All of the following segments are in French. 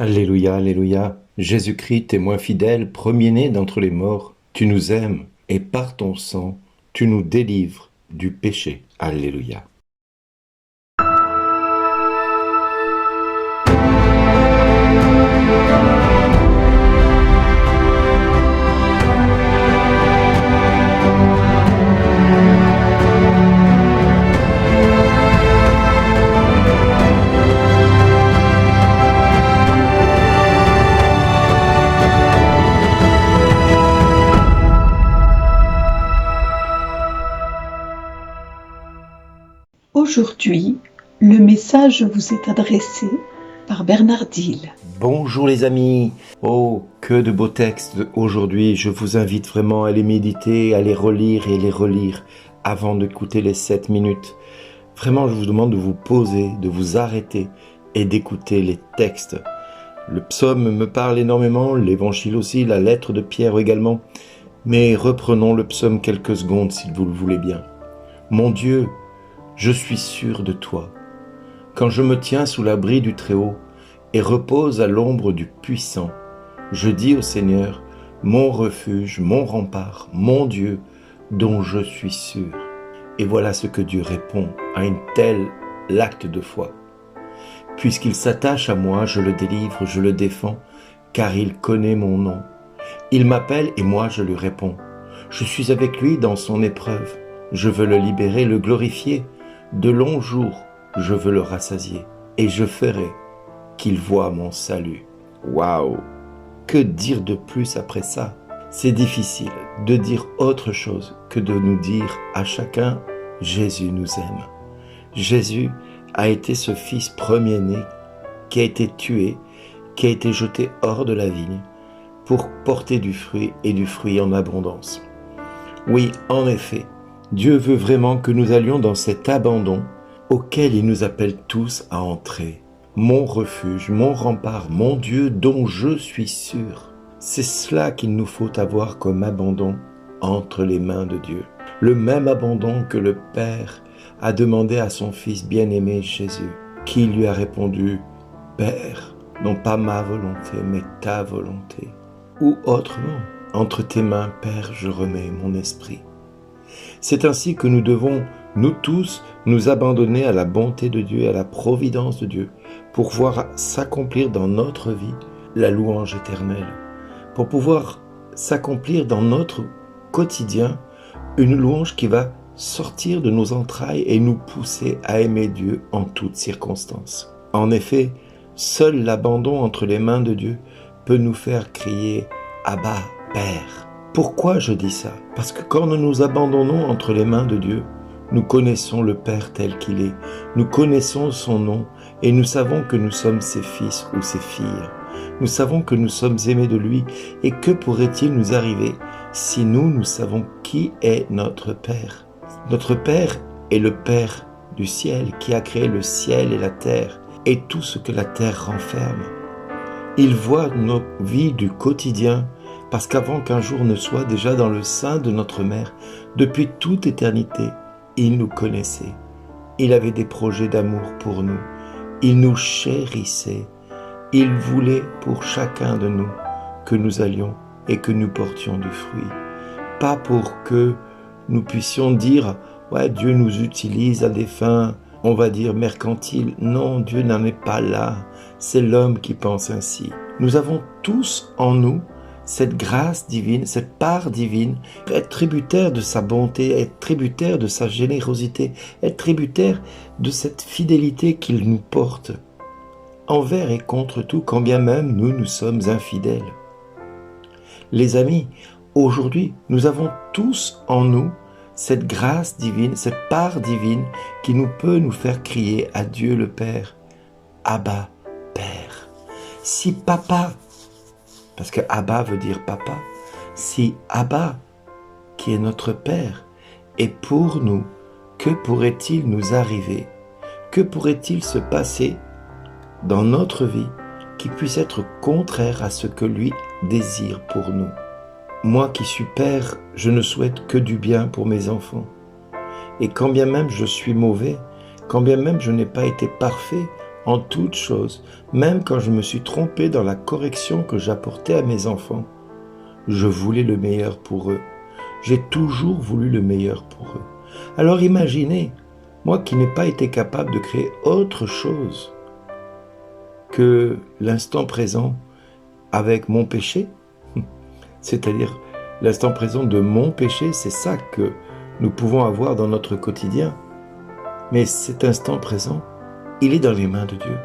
Alléluia, Alléluia. Jésus-Christ, témoin fidèle, premier-né d'entre les morts, tu nous aimes et par ton sang, tu nous délivres du péché. Alléluia. Aujourd'hui, le message vous est adressé par Bernard Dille. Bonjour les amis. Oh, que de beaux textes aujourd'hui. Je vous invite vraiment à les méditer, à les relire et les relire avant d'écouter les 7 minutes. Vraiment, je vous demande de vous poser, de vous arrêter et d'écouter les textes. Le psaume me parle énormément, l'évangile aussi, la lettre de Pierre également. Mais reprenons le psaume quelques secondes si vous le voulez bien. Mon Dieu, je suis sûr de toi. Quand je me tiens sous l'abri du Très-Haut et repose à l'ombre du Puissant, je dis au Seigneur, mon refuge, mon rempart, mon Dieu, dont je suis sûr. Et voilà ce que Dieu répond à un tel acte de foi. Puisqu'il s'attache à moi, je le délivre, je le défends, car il connaît mon nom. Il m'appelle et moi je lui réponds. Je suis avec lui dans son épreuve. Je veux le libérer, le glorifier. De longs jours, je veux le rassasier. Et je ferai qu'il voie mon salut. Waouh! Que dire de plus après ça? C'est difficile de dire autre chose que de nous dire à chacun, Jésus nous aime. Jésus a été ce fils premier-né qui a été tué, qui a été jeté hors de la vigne pour porter du fruit et du fruit en abondance. Oui, en effet, Dieu veut vraiment que nous allions dans cet abandon auquel il nous appelle tous à entrer. Mon refuge, mon rempart, mon Dieu dont je suis sûr. C'est cela qu'il nous faut avoir comme abandon entre les mains de Dieu. Le même abandon que le Père a demandé à son Fils bien-aimé Jésus, qui lui a répondu « Père, non pas ma volonté, mais ta volonté. » Ou autrement, entre tes mains, Père, je remets mon esprit. C'est ainsi que nous devons, nous tous, nous abandonner à la bonté de Dieu et à la providence de Dieu pour voir s'accomplir dans notre vie la louange éternelle, pour pouvoir s'accomplir dans notre quotidien une louange qui va sortir de nos entrailles et nous pousser à aimer Dieu en toutes circonstances. En effet, seul l'abandon entre les mains de Dieu peut nous faire crier « Abba, Père ». Pourquoi je dis ça? Parce que quand nous nous abandonnons entre les mains de Dieu, nous connaissons le Père tel qu'il est, nous connaissons son nom et nous savons que nous sommes ses fils ou ses filles. Nous savons que nous sommes aimés de lui et que pourrait-il nous arriver si nous savons qui est notre Père? Notre Père est le Père du ciel qui a créé le ciel et la terre et tout ce que la terre renferme. Il voit nos vies du quotidien parce qu'avant qu'un jour ne soit déjà dans le sein de notre mère, depuis toute éternité, il nous connaissait. Il avait des projets d'amour pour nous. Il nous chérissait. Il voulait pour chacun de nous que nous allions et que nous portions du fruit. Pas pour que nous puissions dire « Ouais, Dieu nous utilise à des fins, on va dire mercantiles ». Non, Dieu n'en est pas là. C'est l'homme qui pense ainsi. Nous avons tous en nous cette grâce divine, cette part divine, être tributaire de sa bonté, être tributaire de sa générosité, être tributaire de cette fidélité qu'il nous porte, envers et contre tout, quand bien même nous sommes infidèles. Les amis, aujourd'hui, nous avons tous en nous cette grâce divine, cette part divine qui nous peut nous faire crier à Dieu le Père, Abba, Père. Si papa, parce que Abba veut dire papa, si Abba, qui est notre Père, est pour nous, que pourrait-il nous arriver? Que pourrait-il se passer dans notre vie qui puisse être contraire à ce que lui désire pour nous? Moi qui suis père, je ne souhaite que du bien pour mes enfants. Et quand bien même je suis mauvais, quand bien même je n'ai pas été parfait en toutes choses, même quand je me suis trompé dans la correction que j'apportais à mes enfants. Je voulais le meilleur pour eux. J'ai toujours voulu le meilleur pour eux. Alors imaginez, moi qui n'ai pas été capable de créer autre chose que l'instant présent avec mon péché, c'est-à-dire l'instant présent de mon péché, c'est ça que nous pouvons avoir dans notre quotidien. Mais cet instant présent, il est dans les mains de Dieu.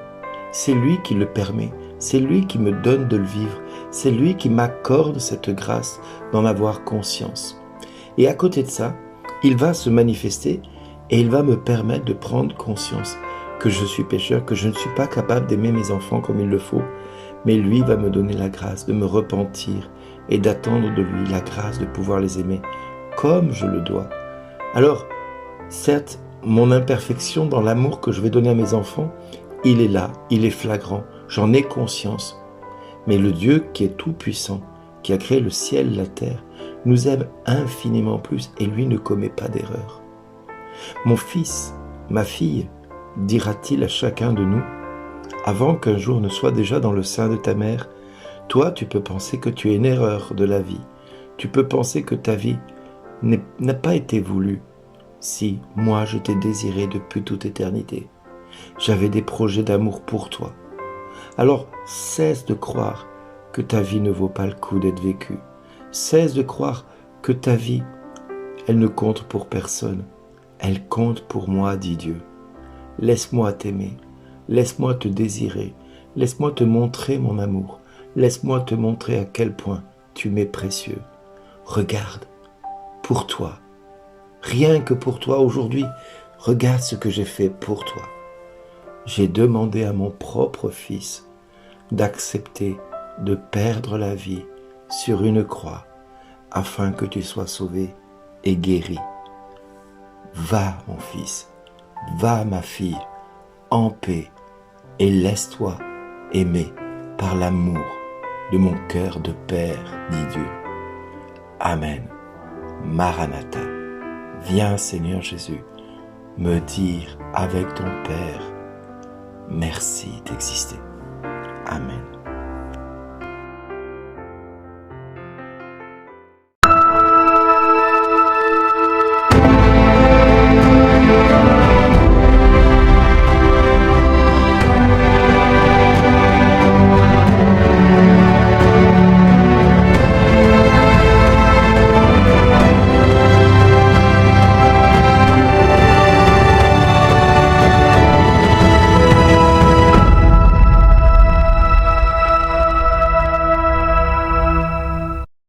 C'est lui qui le permet, c'est lui qui me donne de le vivre, c'est lui qui m'accorde cette grâce d'en avoir conscience. Et à côté de ça, il va se manifester et il va me permettre de prendre conscience que je suis pécheur, que je ne suis pas capable d'aimer mes enfants comme il le faut, mais lui va me donner la grâce de me repentir et d'attendre de lui la grâce de pouvoir les aimer comme je le dois. Alors, certes, mon imperfection dans l'amour que je vais donner à mes enfants, il est là, il est flagrant, j'en ai conscience. Mais le Dieu qui est tout-puissant, qui a créé le ciel et la terre, nous aime infiniment plus et lui ne commet pas d'erreur. Mon fils, ma fille, dira-t-il à chacun de nous, avant qu'un jour ne soit déjà dans le sein de ta mère, toi tu peux penser que tu es une erreur de la vie, tu peux penser que ta vie n'a pas été voulue. Si, moi je t'ai désiré depuis toute éternité, j'avais des projets d'amour pour toi. Alors cesse de croire que ta vie ne vaut pas le coup d'être vécue. Cesse de croire que ta vie, elle ne compte pour personne. Elle compte pour moi, dit Dieu. Laisse-moi t'aimer, laisse-moi te désirer, laisse-moi te montrer mon amour, laisse-moi te montrer à quel point tu m'es précieux. Regarde, pour toi, rien que pour toi aujourd'hui, regarde ce que j'ai fait pour toi. J'ai demandé à mon propre fils d'accepter de perdre la vie sur une croix afin que tu sois sauvé et guéri. Va, mon fils, va, ma fille, en paix et laisse-toi aimer par l'amour de mon cœur de Père, dit Dieu. Amen. Maranatha. Viens, Seigneur Jésus, me dire avec ton Père, merci d'exister.